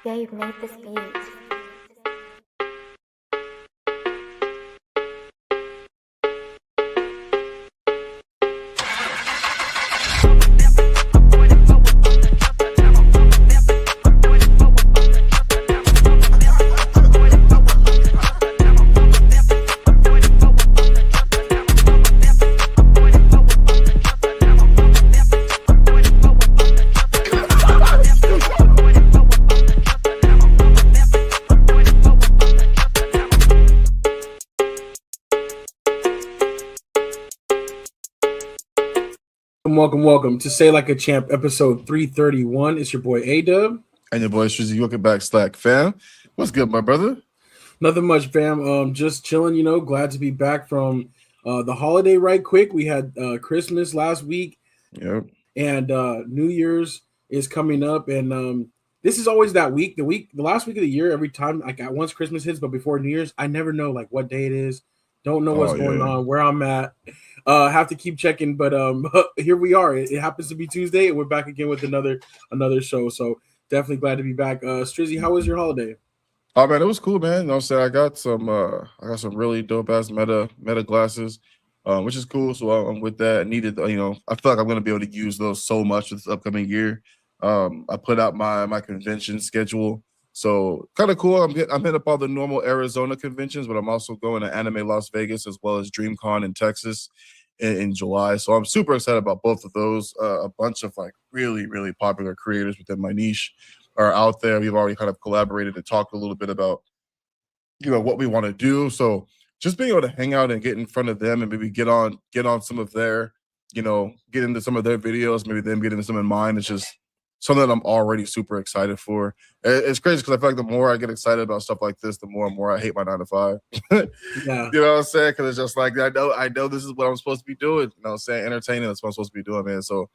Gabe made this beat. Welcome to Say Like a Champ, episode 331. It's your boy A-Dub. And your boy Strizzy. Welcome back, SLAC fam. What's good, my brother? Nothing much, fam. Just chilling, glad to be back from the holiday right quick. We had Christmas last week. Yep. And New Year's is coming up. And this is always that week, the last week of the year, every time, like once Christmas hits, but before New Year's, I never know like what day it is. Don't know what's going on, where I'm at. Have to keep checking, but here we are. It happens to be Tuesday, and we're back again with another show. So definitely glad to be back. Strizzy, how was your holiday? Oh man, it was cool, man. You know what I'm saying? I got some really dope ass meta glasses, which is cool. So I'm with that. I needed, I feel like I'm gonna be able to use those so much this upcoming year. I put out my convention schedule. So kind of cool. I'm hitting up all the normal Arizona conventions, but I'm also going to Anime Las Vegas as well as DreamCon in Texas in July. So I'm super excited about both of those. A bunch of like really, really popular creators within my niche are out there. We've already kind of collaborated and talked a little bit about, what we want to do. So just being able to hang out and get in front of them and maybe get on some of their, get into some of their videos, maybe them get into some of mine. It's just something that I'm already super excited for. It's crazy because I feel like the more I get excited about stuff like this, the more and more I hate my 9 to 5. Yeah. You know what I'm saying? Because it's just like I know this is what I'm supposed to be doing. You know what I'm saying? Entertaining, that's what I'm supposed to be doing, man. So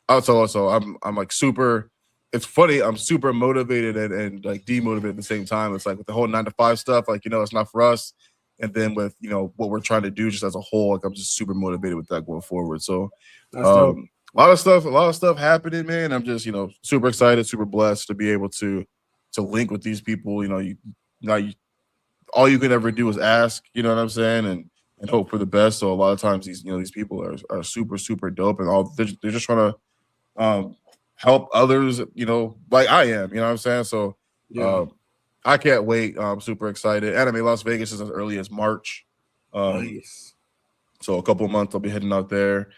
also I'm like super. It's funny, I'm super motivated and like demotivated at the same time. It's like with the whole 9 to 5 stuff, like it's not for us. And then with what we're trying to do just as a whole, like I'm just super motivated with that going forward. So that's dope. a lot of stuff happening, man. I'm just, super excited, super blessed to be able to link with these people. All you can ever do is ask, you know what I'm saying, and hope for the best. So a lot of times these people are super, super dope, and they're just trying to help others, like I am, you know what I'm saying. So I can't wait. I'm super excited. Anime Las Vegas is as early as March. Nice. So a couple of months I'll be heading out there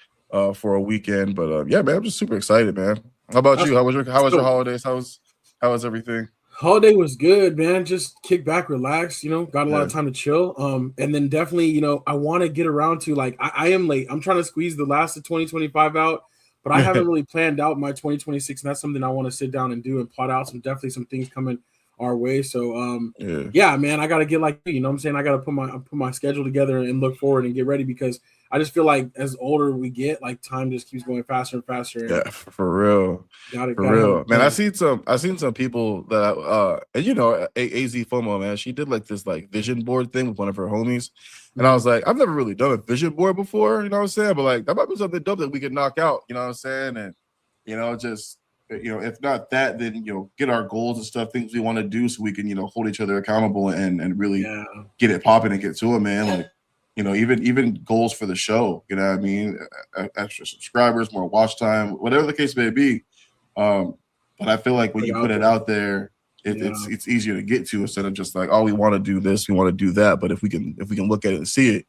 for a weekend, but yeah, man, I'm just super excited, man. How about you? How was your holidays? How was everything? Holiday was good, man. Just kick back, relax. Got a lot of time to chill. And then definitely, I want to get around to like I am late. I'm trying to squeeze the last of 2025 out, but I haven't really planned out my 2026, and that's something I want to sit down and do and plot out some things coming our way. So yeah, man, I gotta get like what I'm saying. I gotta put my schedule together and look forward and get ready because I just feel like as older we get, like time just keeps going faster and faster. Yeah, for real. For real. Man, I seen some people that and AZ FOMO, man, she did like this like vision board thing with one of her homies. And I was like, I've never really done a vision board before, you know what I'm saying? But like that might be something dope that we could knock out, you know what I'm saying? And just if not that, then get our goals and stuff, things we want to do so we can, hold each other accountable and really get it popping and get to it, man. Like, even goals for the show, you know what I mean? Extra subscribers, more watch time, whatever the case may be. But I feel like when you put it out there, it's easier to get to instead of just like, oh, we want to do this, we want to do that. But if we can look at it and see it,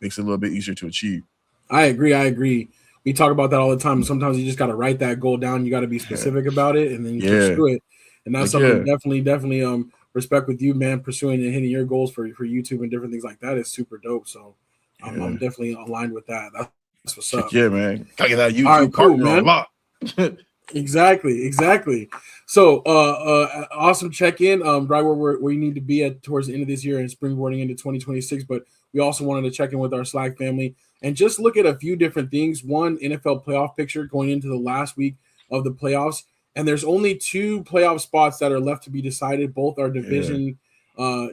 makes it a little bit easier to achieve. I agree. We talk about that all the time. Sometimes you just got to write that goal down. You got to be specific about it, and then you pursue it. And that's something definitely respect with you, man. Pursuing and hitting your goals for YouTube and different things like that is super dope. So I'm definitely aligned with that. That's what's up. Yeah, man. Gotta get that YouTube. All right, cool, man. Exactly. So awesome check-in. Right where you need to be at towards the end of this year and springboarding into 2026. But we also wanted to check in with our SLAC family and just look at a few different things. One, NFL playoff picture going into the last week of the playoffs. And there's only 2 playoff spots that are left to be decided. Both are division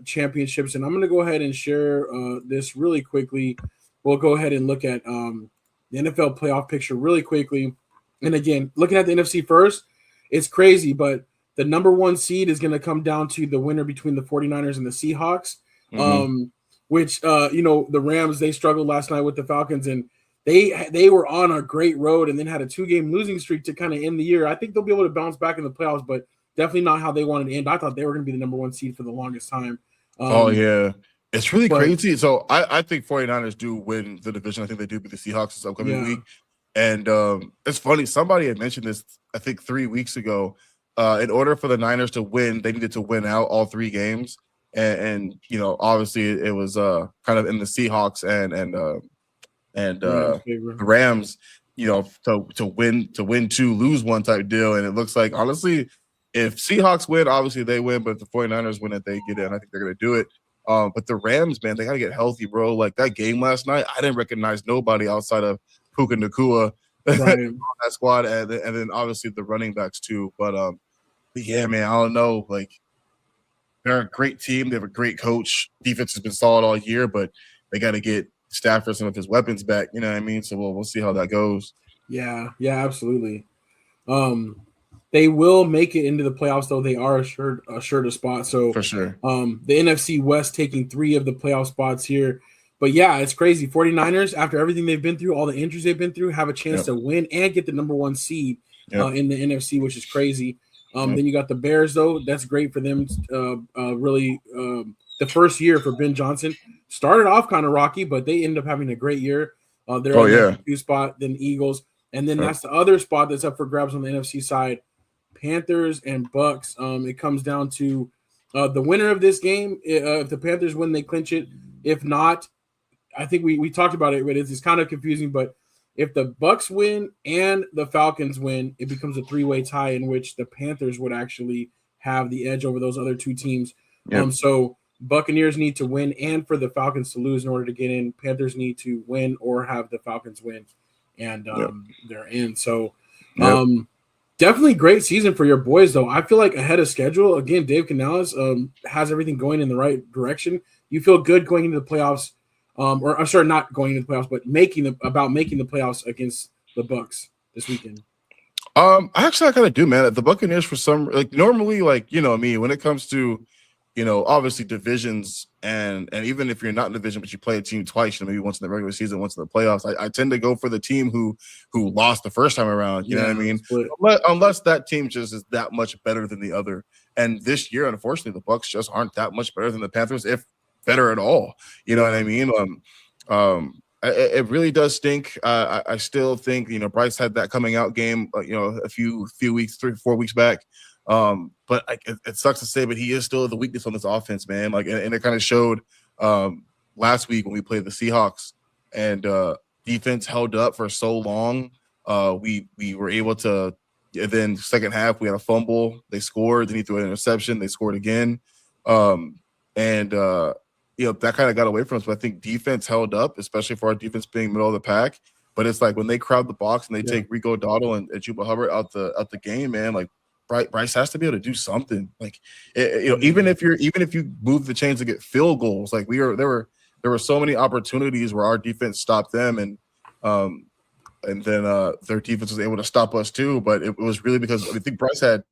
championships. And I'm going to go ahead and share this really quickly. We'll go ahead and look at the NFL playoff picture really quickly. And again, looking at the NFC first, it's crazy, but the number 1 seed is going to come down to the winner between the 49ers and the Seahawks. Which the Rams, they struggled last night with the Falcons, and they were on a great road and then had a 2-game losing streak to kind of end the year. I think they'll be able to bounce back in the playoffs, but definitely not how they wanted to end. I thought they were going to be the number 1 seed for the longest time. Oh yeah, it's really crazy. So I think 49ers do win the division. I think they do beat the Seahawks this upcoming week. And it's funny, somebody had mentioned this, I think 3 weeks ago. In order for the Niners to win, they needed to win out all 3 games. And obviously it was kind of in the Seahawks and the Rams, to win 2, lose 1 type deal. And it looks like, honestly, if Seahawks win, obviously they win, but if the 49ers win it, they get in. I think they're going to do it. But the Rams, man, they got to get healthy, bro. Like that game last night, I didn't recognize nobody outside of Puka Nacua on that squad, and then obviously the running backs too. But yeah, man, I don't know. Like they're a great team. They have a great coach. Defense has been solid all year, but they got to get Stafford some of his weapons back. You know what I mean? So we'll see how that goes. Yeah, absolutely. They will make it into the playoffs, though. They are assured a spot. So for sure. The NFC West taking 3 of the playoff spots here. But yeah, it's crazy. 49ers, after everything they've been through, all the injuries they've been through, have a chance to win and get the number 1 seed in the NFC, which is crazy. Then you got the Bears, though. That's great for them. Really, the first year for Ben Johnson started off kind of rocky, but they ended up having a great year. They're in the 2 spot, then Eagles. And then that's the other spot that's up for grabs on the NFC side. Panthers and Bucks. It comes down to the winner of this game. If the Panthers win, they clinch it. If not, I think we talked about it, but it's kind of confusing. But if the Bucks win and the Falcons win, it becomes a 3-way tie in which the Panthers would actually have the edge over those other 2 teams. So Buccaneers need to win and for the Falcons to lose in order to get in. Panthers need to win or have the Falcons win, and they're in. So definitely great season for your boys, though. I feel like ahead of schedule. Again, Dave Canales has everything going in the right direction. You feel good going into the playoffs. Not going into the playoffs, but making the playoffs against the Bucks this weekend. I kind of do, man. The Buccaneers, for some, like normally, like me, when it comes to obviously divisions, and even if you're not in division but you play a team twice, maybe once in the regular season, once in the playoffs, I tend to go for the team who lost the first time around. You know what I mean? Unless that team just is that much better than the other. And this year, unfortunately, the Bucks just aren't that much better than the Panthers, if better at all. You know what I mean? It really does stink. I still think Bryce had that coming out game a few weeks, 3-4 weeks back. But it sucks to say, but he is still the weakness on this offense, man. Like, and it kind of showed last week when we played the Seahawks, and defense held up for so long. We were able to. And then second half, we had a fumble. They scored. Then he threw an interception. They scored again. That kind of got away from us. But I think defense held up, especially for our defense being middle of the pack. But it's like when they crowd the box and they take Rico Dowdle and Chuba Hubbard out the game, man. Like Bryce has to be able to do something. Like even if you move the chains to get field goals, like there were so many opportunities where our defense stopped them, and then their defense was able to stop us too. But it was really because I think Bryce had.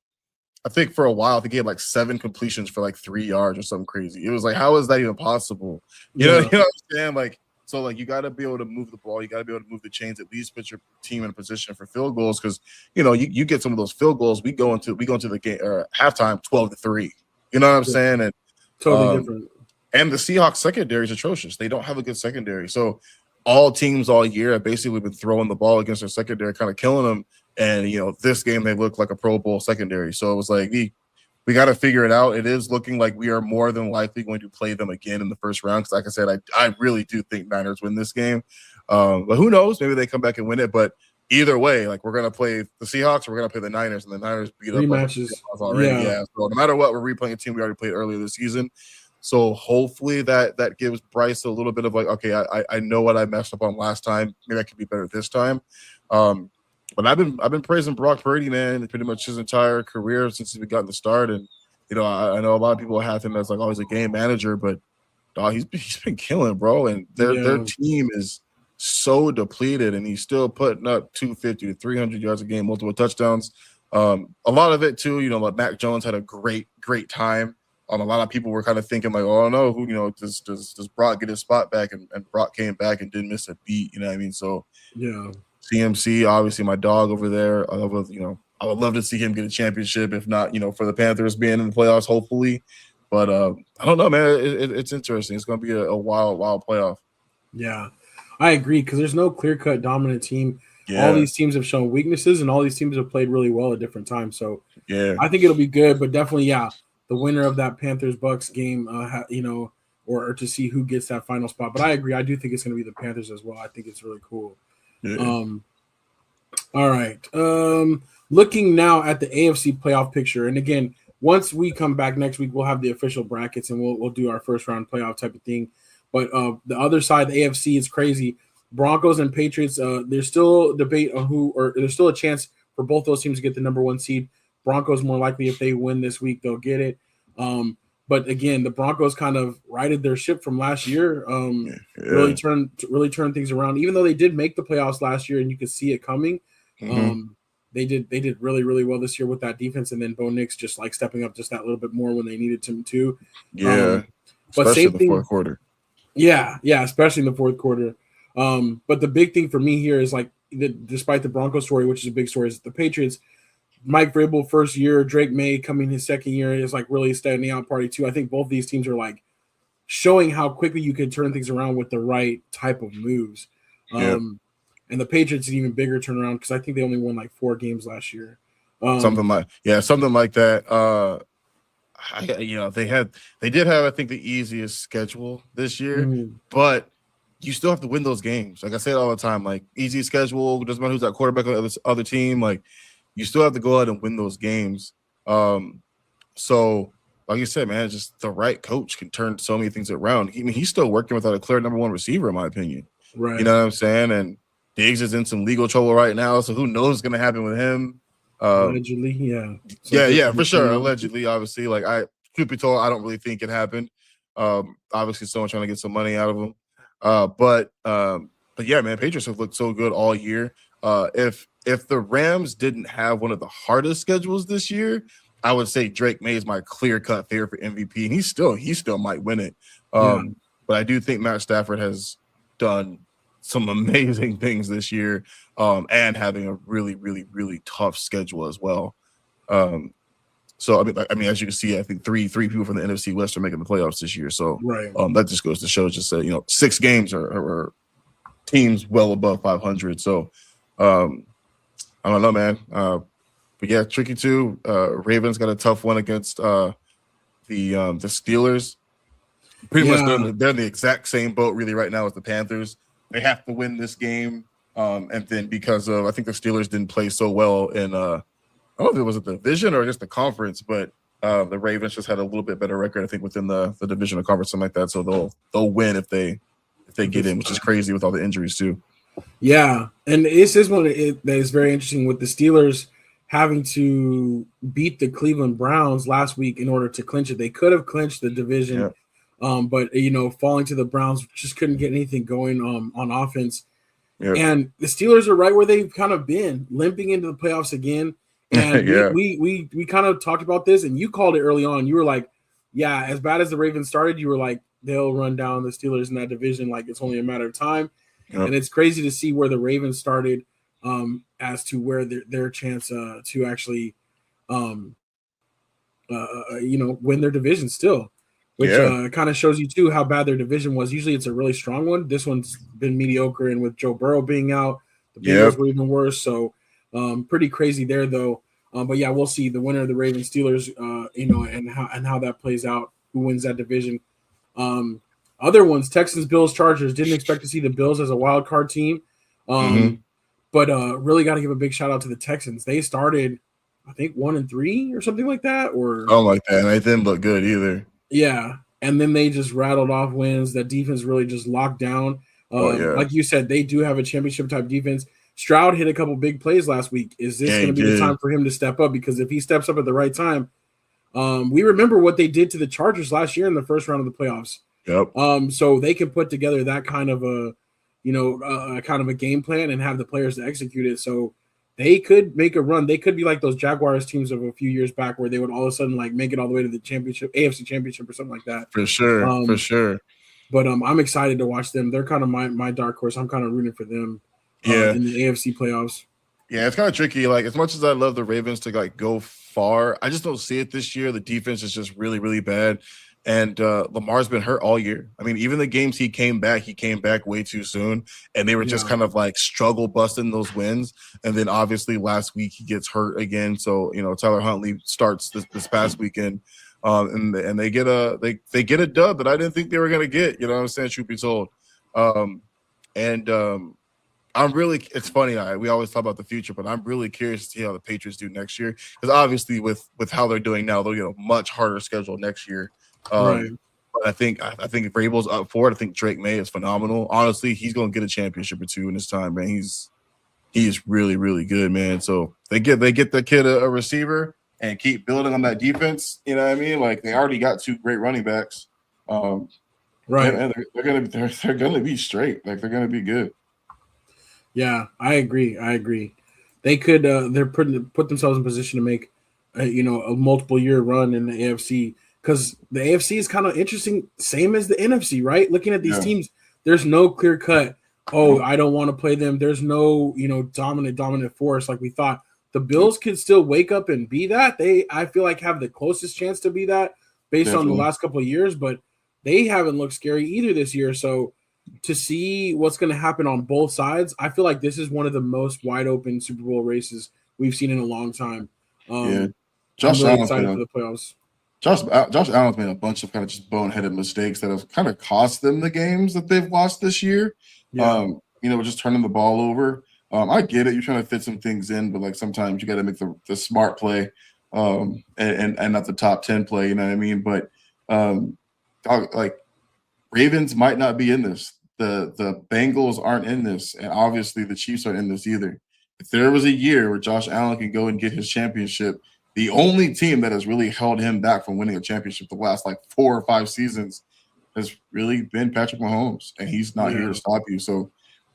I think for a while, I think he had like 7 completions for like 3 yards or something crazy. It was like, how is that even possible? You know what I'm saying? Like, so like you got to be able to move the ball. You got to be able to move the chains, at least put your team in a position for field goals. Because you get some of those field goals. We go into the game halftime 12-3. You know what I'm saying? And totally different. And the Seahawks secondary is atrocious. They don't have a good secondary. So all teams all year have basically been throwing the ball against their secondary, kind of killing them. And this game they look like a Pro Bowl secondary. So it was like we got to figure it out. It is looking like we are more than likely going to play them again in the first round. Because like I said, I really do think Niners win this game. But who knows? Maybe they come back and win it. But either way, like we're gonna play the Seahawks, or we're gonna play the Niners, and the Niners beat up rematches already. Yeah. So no matter what, we're replaying a team we already played earlier this season. So hopefully that gives Bryce a little bit of like, okay, I know what I messed up on last time. Maybe I can be better this time. But I've been praising Brock Purdy, man, pretty much his entire career since he's gotten the start. And I know a lot of people have him as like always a game manager, but he's been killing, bro. And their team is so depleted, and he's still putting up 250 to 300 yards a game, multiple touchdowns. A lot of it too, like Mac Jones had a great time. A lot of people were kind of thinking like, oh no, who, does Brock get his spot back? And Brock came back and didn't miss a beat. You know what I mean? So yeah, CMC, obviously my dog over there. I would love to see him get a championship, if not, for the Panthers being in the playoffs, hopefully. But I don't know, man. It's interesting. It's going to be a wild playoff. yeah, I agree because there's no clear-cut dominant team. Yeah. All these teams have shown weaknesses, and all these teams have played really well at different times. So yeah, I think it'll be good, but definitely, yeah, the winner of that Panthers-Bucks game, or to see who gets that final spot. But I agree. I do think it's going to be the Panthers as well. I think it's really cool. Yeah. All right. Looking now at the AFC playoff picture, and again, once we come back next week, we'll have the official brackets and we'll do our first round playoff type of thing. But the other side, the AFC, is crazy. Broncos and Patriots. There's still debate on there's still a chance for both those teams to get the number 1 seed. Broncos more likely, if they win this week, they'll get it. But again, the Broncos kind of righted their ship from last year. Really turned things around. Even though they did make the playoffs last year, and you could see it coming. They did really, really well this year with that defense, and then Bo Nix just like stepping up just that little bit more when they needed him to. Yeah, but especially same in the thing, fourth quarter. Yeah, especially in the fourth quarter. But the big thing for me here is like despite the Broncos story, which is a big story, is the Patriots. Mike Vrabel first year, Drake May coming his second year is like really standing out party too. I think both these teams are like showing how quickly you can turn things around with the right type of moves. And the Patriots an even bigger turnaround because I think they only won like 4 games last year. Something like that. They did have, I think, the easiest schedule this year, but you still have to win those games. Like I say it all the time, like easy schedule, doesn't matter who's that quarterback on the other team, like you still have to go out and win those games. So like you said, man, just the right coach can turn so many things around. He's still working without a clear number 1 receiver, in my opinion. Right. You know what I'm saying? And Diggs is in some legal trouble right now, so who knows what's going to happen with him. Allegedly, yeah. Yeah, for sure. Allegedly, obviously. Like, truth be told, I don't really think it happened. Obviously, someone trying to get some money out of him. But yeah, man, Patriots have looked so good all year. If the Rams didn't have one of the hardest schedules this year, I would say Drake May is my clear-cut favorite for MVP, and he still might win it. But I do think Matt Stafford has done some amazing things this year, and having a really, really, really tough schedule as well. So I mean, as you can see, I think three people from the NFC West are making the playoffs this year. So that just goes to show, just that 6 games are teams well above 500. So I don't know, man. But yeah, tricky too. Ravens got a tough one against the Steelers. Pretty much they're in the exact same boat really right now as the Panthers. They have to win this game, and then because of I think the Steelers didn't play so well in I don't know if it was a division or just the conference, but the Ravens just had a little bit better record, I think, within the division or conference, something like that. So they'll win if they get in, which is crazy with all the injuries too. Yeah, and this is one that is very interesting with the Steelers having to beat the Cleveland Browns last week in order to clinch it. They could have clinched the division. But falling to the Browns, just couldn't get anything going on offense. And the Steelers are right where they've kind of been, limping into the playoffs again. And we kind of talked about this, and you called it early on. You were like, yeah, as bad as the Ravens started, you were like, they'll run down the Steelers in that division like it's only a matter of time. And it's crazy to see where the Ravens started as to where their chance to actually win their division still. Which kind of shows you, too, how bad their division was. Usually it's a really strong one. This one's been mediocre, and with Joe Burrow being out, the Bengals were even worse. So pretty crazy there, though. But, yeah, we'll see the winner of the Ravens-Steelers, and how that plays out, who wins that division. Other ones, Texans, Bills, Chargers. Didn't expect to see the Bills as a wild card team. But really got to give a big shout-out to the Texans. They started, I think, 1-3 or something like that. Something like that, and they didn't look good either. Yeah, and then they just rattled off wins. That defense really just locked down. Like you said, they do have a championship-type defense. Stroud hit a couple big plays last week. Is this going to be the time for him to step up? Because if he steps up at the right time, we remember what they did to the Chargers last year in the first round of the playoffs. So they can put together that kind of a game plan and have the players to execute it. So they could make a run. They could be like those Jaguars teams of a few years back where they would all of a sudden like make it all the way to the championship, AFC championship or something like that. For sure, for sure. But I'm excited to watch them. They're kind of my dark horse. I'm kind of rooting for them in the AFC playoffs. Yeah, it's kind of tricky. Like, as much as I love the Ravens to like go far, I just don't see it this year. The defense is just really, really bad. And Lamar's been hurt all year. I mean, even the games he came back way too soon. And they were just kind of like struggle busting those wins. And then obviously last week he gets hurt again. So, Tyler Huntley starts this past weekend. And they get a dub that I didn't think they were going to get, you know what I'm saying, truth be told. It's funny, we always talk about the future, but I'm really curious to see how the Patriots do next year. Because obviously with how they're doing now, they'll get a much harder schedule next year. Right. But I think if Vrabel's up for it, I think Drake May is phenomenal. Honestly, he's going to get a championship or two in his time, man. He's really, really good, man. So they get the kid a receiver and keep building on that defense. You know what I mean? Like, they already got 2 great running backs. Right. And they're gonna be straight. Like, they're gonna be good. Yeah, I agree. They could they're put themselves in position to make a multiple year run in the AFC, because the AFC is kind of interesting, same as the NFC, right? Looking at these teams, there's no clear cut, I don't want to play them. There's no, dominant force like we thought. The Bills could still wake up and be that. I feel like have the closest chance to be that based on the last couple of years, but they haven't looked scary either this year. So to see what's going to happen on both sides, I feel like this is one of the most wide open Super Bowl races we've seen in a long time. Josh I'm really Allen's excited for the playoffs. Josh Allen's made a bunch of kind of just boneheaded mistakes that have kind of cost them the games that they've lost this year. Yeah. Just turning the ball over. I get it. You're trying to fit some things in, but like sometimes you got to make the smart play, and not the top 10 play. You know what I mean? But like, Ravens might not be in this. The Bengals aren't in this, and obviously the Chiefs aren't in this either. If there was a year where Josh Allen can go and get his championship, the only team that has really held him back from winning a championship the last like 4 or 5 seasons has really been Patrick Mahomes, and he's not here to stop you. So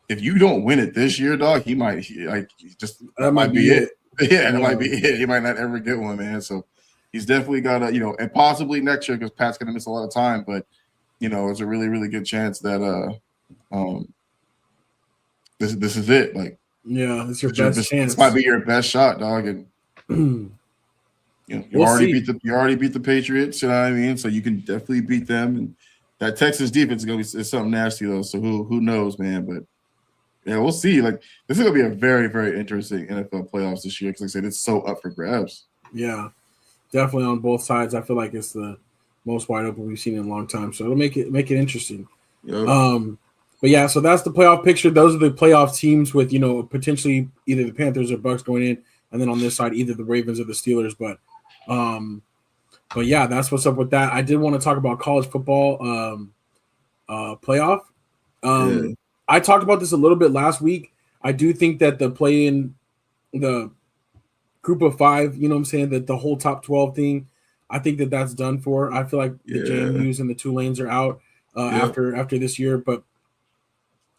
if you don't win it this year, dog, that might be it. Yeah, that might be it. He might not ever get one, man. So he's definitely got to, and possibly next year, because Pat's going to miss a lot of time, but it's a really, really good chance that this is it. Like, it's your best chance. This might be your best shot, dog. And you already beat the Patriots. You know what I mean? So you can definitely beat them. And that Texas defense is something nasty though. So who knows, man? But yeah, we'll see. Like, this is gonna be a very, very interesting NFL playoffs this year, because like I said, it's so up for grabs. Yeah, definitely on both sides. I feel like it's the most wide open we've seen in a long time. So it'll make it interesting. Yep. But yeah, so that's the playoff picture. Those are the playoff teams with, potentially either the Panthers or Bucks going in, and then on this side, either the Ravens or the Steelers. But yeah, that's what's up with that. I did want to talk about college football playoff. I talked about this a little bit last week. I do think that the play in the group of 5, that the whole top 12 thing, I think that that's done for. I feel like the JMUs and the Tulanes are out after this year. But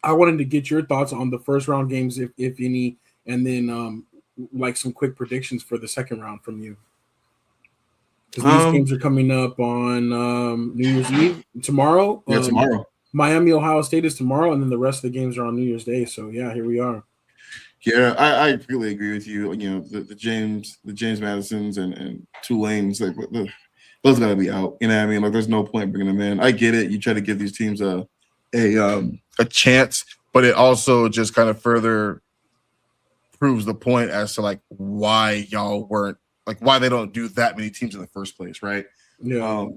I wanted to get your thoughts on the first round games, if any, and then like some quick predictions for the second round from you. Because these games are coming up on New Year's Eve tomorrow. Yeah, tomorrow. Miami, Ohio State is tomorrow, and then the rest of the games are on New Year's Day. So yeah, here we are. Yeah, I really agree with you. The James Madisons and Tulanes, like those gotta be out. You know what I mean? Like, there's no point bringing them in. I get it. You try to give these teams a chance, but it also just kind of further proves the point as to like why y'all weren't, like, why they don't do that many teams in the first place, right? Yeah.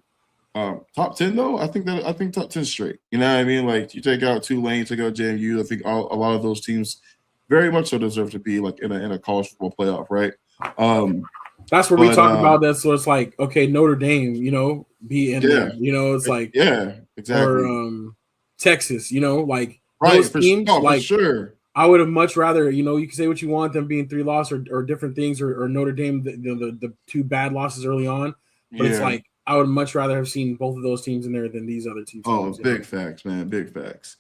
Top 10 though, I think top 10 straight. You know what I mean? Like, you take out Tulane, take out JMU. I think a lot of those teams very much so deserve to be like in a college football playoff, right? That's where we talk about that. So it's like, okay, Notre Dame, be in there. It's like, exactly. Or Texas, like right, those teams, like, for sure. I would have much rather, you can say what you want, them being 3 losses or different things, or Notre Dame, the 2 bad losses early on. But it's like, I would much rather have seen both of those teams in there than these other teams. Oh, big facts, man. Big facts.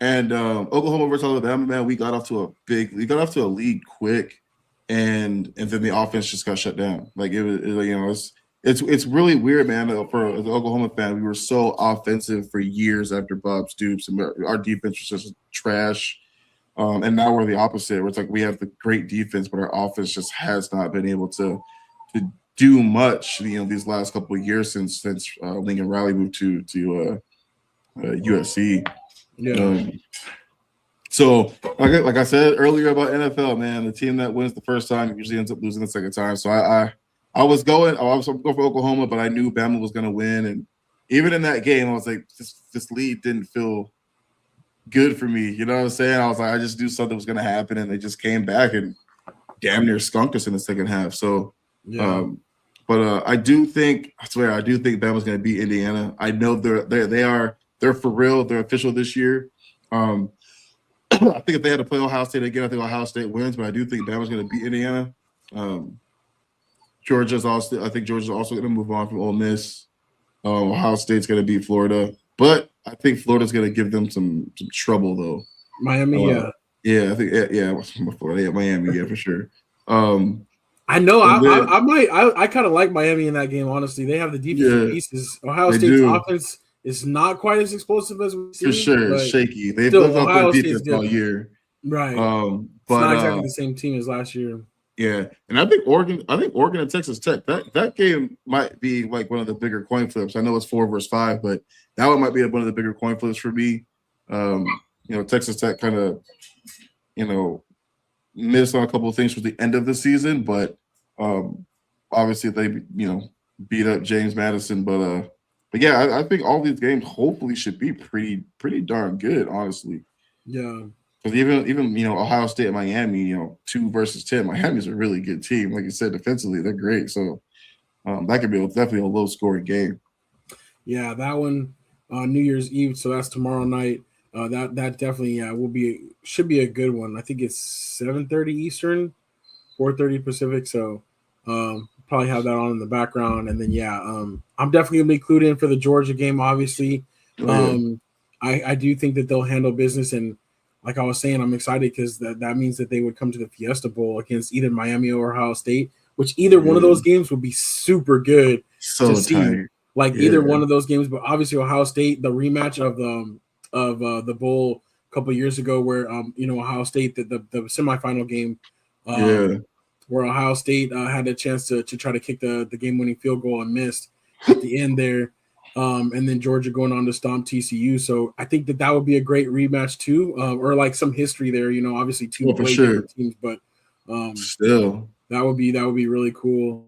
And Oklahoma versus Alabama, man, we got off to a lead quick. and then the offense just got shut down. Like it's really weird, man. For an Oklahoma fan, we were so offensive for years after Bob Stoops, and our defense was just trash. And now we're the opposite. Where it's like we have the great defense, but our offense just has not been able to do much. These last couple of years since Lincoln Riley moved to USC. Yeah. So, like I said earlier about NFL, man, the team that wins the first time usually ends up losing the second time. So I was going for Oklahoma, but I knew Bama was going to win, and even in that game, I was like, this lead didn't feel good for me. You know what I'm saying? I was like, I just knew something was going to happen, and they just came back and damn near skunked us in the second half. So, yeah. I do think Bama's going to beat Indiana. I know they're for real. They're official this year. I think if they had to play Ohio State again, I think Ohio State wins, but I do think Bama's going to beat Indiana. I think Georgia's also going to move on from Ole Miss. Ohio State's going to beat Florida, but I think Florida's going to give them some trouble though. Miami, yeah, I think Florida, Miami, for sure. I know. I kind of like Miami in that game. Honestly, they have the defensive pieces. Ohio State's offense is not quite as explosive as we've seen. For sure, shaky. They've built up their defense all year. Right. But it's not exactly the same team as last year. Yeah. And I think Oregon and Texas Tech, that game might be like one of the bigger coin flips. I know it's 4 versus 5, but that one might be one of the bigger coin flips for me. Texas Tech kind of, missed on a couple of things for the end of the season, but obviously they, beat up James Madison, but yeah, I think all these games hopefully should be pretty darn good, honestly. Yeah. Because even Ohio State and Miami, 2 versus 10, Miami's a really good team. Like you said, defensively they're great. So that could be definitely a low scoring game. Yeah, that one New Year's Eve. So that's tomorrow night. That definitely should be a good one. I think it's 7:30 Eastern, 4:30 Pacific. So probably have that on in the background, and then I'm definitely gonna be clued in for the Georgia game. Obviously, I do think that they'll handle business, and like I was saying, I'm excited because that means that they would come to the Fiesta Bowl against either Miami or Ohio State, which either one of those games would be super good to see. Like either one of those games, but obviously Ohio State, the rematch of the bowl a couple of years ago, where Ohio State the semifinal game. Where Ohio State had a chance to try to kick the game-winning field goal and missed at the end there, and then Georgia going on to stomp TCU. So I think that would be a great rematch too, or like some history there. Obviously two different teams, but still that would be really cool.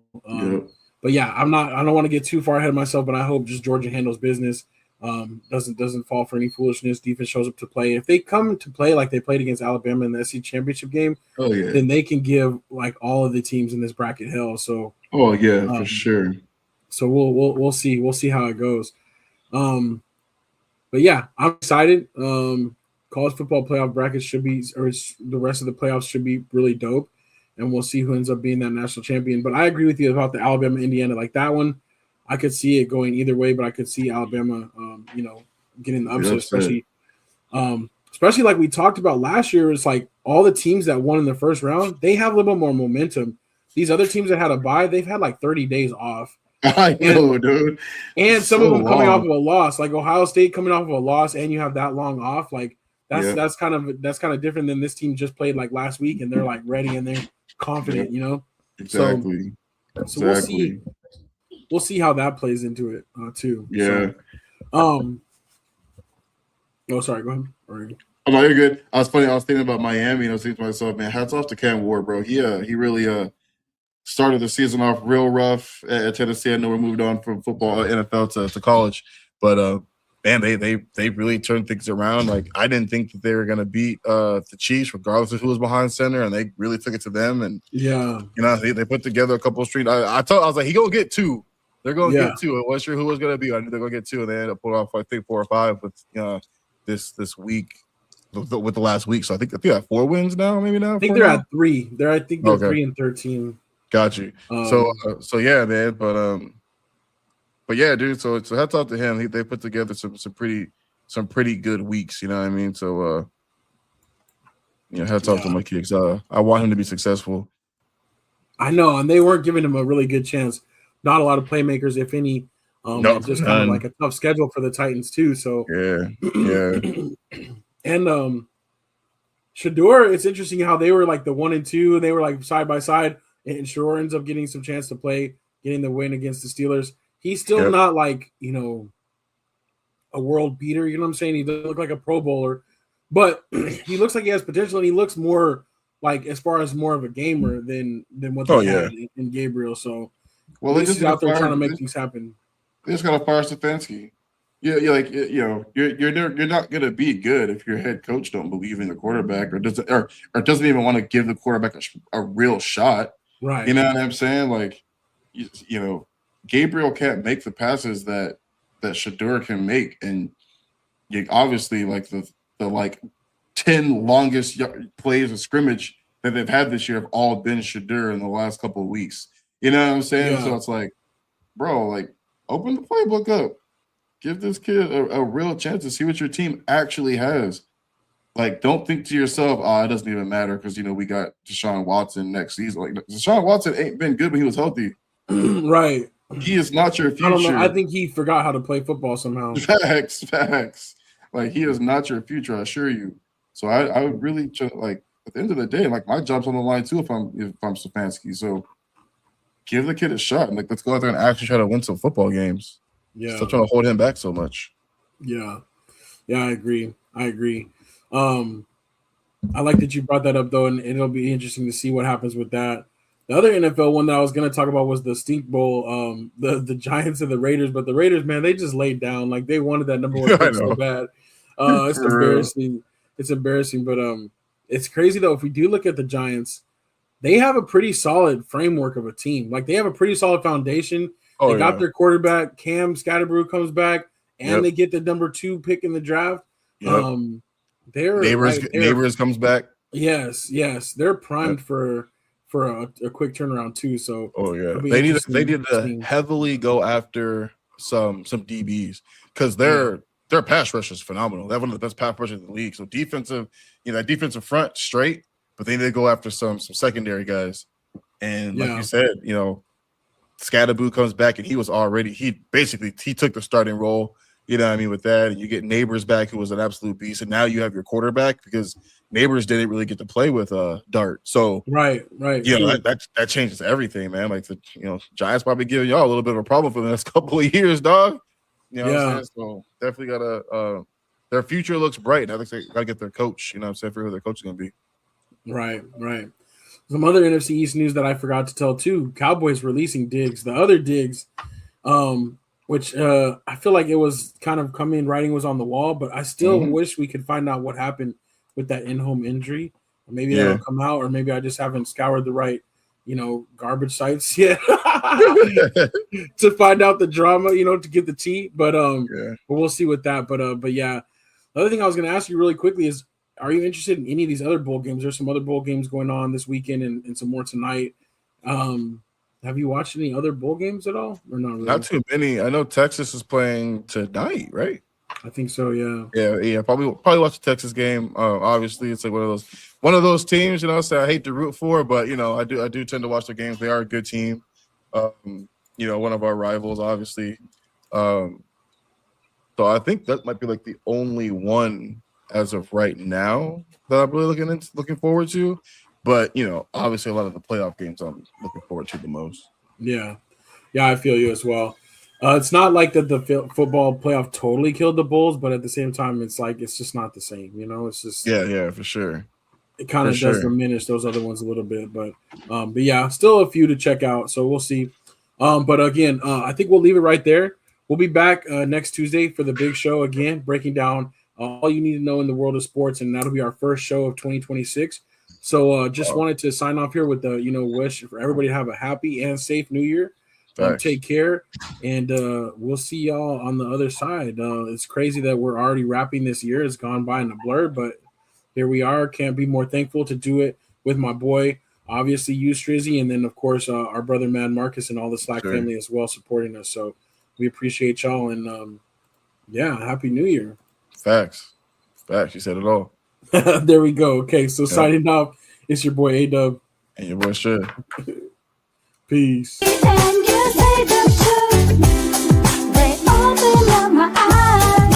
But yeah, I don't want to get too far ahead of myself, but I hope just Georgia handles business. Doesn't fall for any foolishness. Defense shows up to play. If they come to play like they played against Alabama in the SEC championship game, then they can give like all of the teams in this bracket hell. So for sure. So we'll see. We'll see how it goes. But yeah, I'm excited. College football playoff brackets should be, or the rest of the playoffs should be really dope, and we'll see who ends up being that national champion. But I agree with you about the Alabama Indiana. Like that one, I could see it going either way, but I could see Alabama, getting the upset, especially like we talked about last year. It's like all the teams that won in the first round, they have a little bit more momentum. These other teams that had a bye, they've had like 30 days off. I know, dude. And some of them coming off of a loss, like Ohio State coming off of a loss, and you have that long off. Like that's kind of different than this team just played like last week, and they're like ready and they're confident, Exactly. So we'll see how that plays into it too. Yeah. Oh, sorry. Go ahead. Oh, no, you're good. I was thinking about Miami, and I was thinking to myself, man, hats off to Cam Ward, bro. He really started the season off real rough at Tennessee. I know we moved on from football, NFL to college, but man, they really turned things around. Like I didn't think that they were gonna beat the Chiefs, regardless of who was behind center, and they really took it to them. And they put together a couple of streets. I was like, he gonna get 2. They're going to get 2. I wasn't sure who was going to be. I knew they're going to get 2, and they ended up pulling off, I think, 4 or 5 with this week, with the last week. So I think they have 4 wins now, maybe now. I think they're at 3. They're 3-13. Got you. So yeah, man. But yeah, dude. So hats off to him. They put together some pretty good weeks. You know what I mean? So hats off to my kids. I want him to be successful. I know, and they weren't giving him a really good chance. Not a lot of playmakers, if any. No, Just kind of like none. a tough schedule for the Titans too. So, Yeah, yeah, and Shador, it's interesting how they were like the 1 and 2, and they were like side by side, and Shador ends up getting some chance to play, getting the win against the Steelers. He's still yep. not like a world beater. You know what I'm saying? He doesn't look like a Pro Bowler, but he looks like he has potential, and he looks more like as far as more of a gamer than what Oh they yeah. had in Gabriel. So Well, at they least just he's out got there trying fired. to make things happen. They just got to fire Stefanski. Yeah, you're like you're not gonna be good if your head coach don't believe in the quarterback or doesn't even want to give the quarterback a real shot. Right. You know what I'm saying? Like, Gabriel can't make the passes that Shador can make, and obviously like the like 10 longest plays of scrimmage that they've had this year have all been Shador in the last couple of weeks. You know what I'm saying? Yeah. So it's like, bro, like open the playbook up. Give this kid a real chance to see what your team actually has. Like, don't think to yourself, oh, it doesn't even matter because, we got Deshaun Watson next season. Like, Deshaun Watson ain't been good when he was healthy. Right. He is not your future. I don't know. I think he forgot how to play football somehow. Facts. Like, he is not your future, I assure you. So I would really, like, at the end of the day, like, my job's on the line too if I'm Stefanski. So give the kid a shot. And, like, let's go out there and actually try to win some football games. Yeah. Stop trying to hold him back so much. Yeah. Yeah, I agree. I like that you brought that up, though, and it'll be interesting to see what happens with that. The other NFL one that I was going to talk about was the Stink Bowl, the Giants and the Raiders. But the Raiders, man, they just laid down. Like, they wanted that number 1 pick so bad. It's embarrassing. It's embarrassing. But it's crazy, though. If we do look at the Giants, they have a pretty solid framework of a team. Like, they have a pretty solid foundation. They got their quarterback, Cam Scatterbrew comes back, and they get the number 2 pick in the draft. Yep. Neighbors comes back. Yes, they're primed for a quick turnaround too. So they need to heavily go after some DBs because their pass rush is phenomenal. They have one of the best pass rushers in the league. So defensive, that defensive front straight, but they need to go after some secondary guys. And like you said, Scatterboo comes back and he took the starting role. You know what I mean with that, and you get Neighbors back, who was an absolute beast, and now you have your quarterback because Neighbors didn't really get to play with Dart. So right. That changes everything, man. Like the Giants probably giving y'all a little bit of a problem for the next couple of years, dog. You know what I'm saying? So definitely gotta their future looks bright. I think they gotta get their coach. You know what I'm saying, for who their coach is gonna be. Right. Some other NFC East news that I forgot to tell too. Cowboys releasing Diggs, the other Diggs, which I feel like it was kind of writing was on the wall, but I still wish we could find out what happened with that in-home injury. Maybe that'll come out, or maybe I just haven't scoured the right, garbage sites yet to find out the drama, to get the tea. But we'll see with that. But yeah, the other thing I was going to ask you really quickly is, are you interested in any of these other bowl games? There's some other bowl games going on this weekend and some more tonight. Have you watched any other bowl games at all, or not really? Not too many. I know Texas is playing tonight, right? I think so. Yeah. Yeah. Probably watch the Texas game. Obviously, it's like one of those teams. So I hate to root for, but I do tend to watch the games. They are a good team. One of our rivals, obviously. So I think that might be like the only one as of right now that I'm really looking forward to. But, obviously a lot of the playoff games I'm looking forward to the most. Yeah, I feel you as well. It's not like that the football playoff totally killed the Bulls, but at the same time, it's like it's just not the same. It's just yeah, for sure. It kind of does diminish those other ones a little bit, but yeah, still a few to check out. So we'll see. But again, I think we'll leave it right there. We'll be back next Tuesday for the big show again, breaking down all you need to know in the world of sports, and that'll be our first show of 2026. So just wanted to sign off here with the wish for everybody to have a happy and safe New Year. Take care, and we'll see y'all on the other side. It's crazy that we're already wrapping this year. It's gone by in a blur, but here we are. Can't be more thankful to do it with my boy, obviously you, Strizzy, and then of course our brother Mad Marcus and all the SLAC family as well supporting us. So we appreciate y'all, and happy New Year. Facts. You said it all. There we go. Okay, so signing off, it's your boy A-Dub. And your boy Shred. Peace. And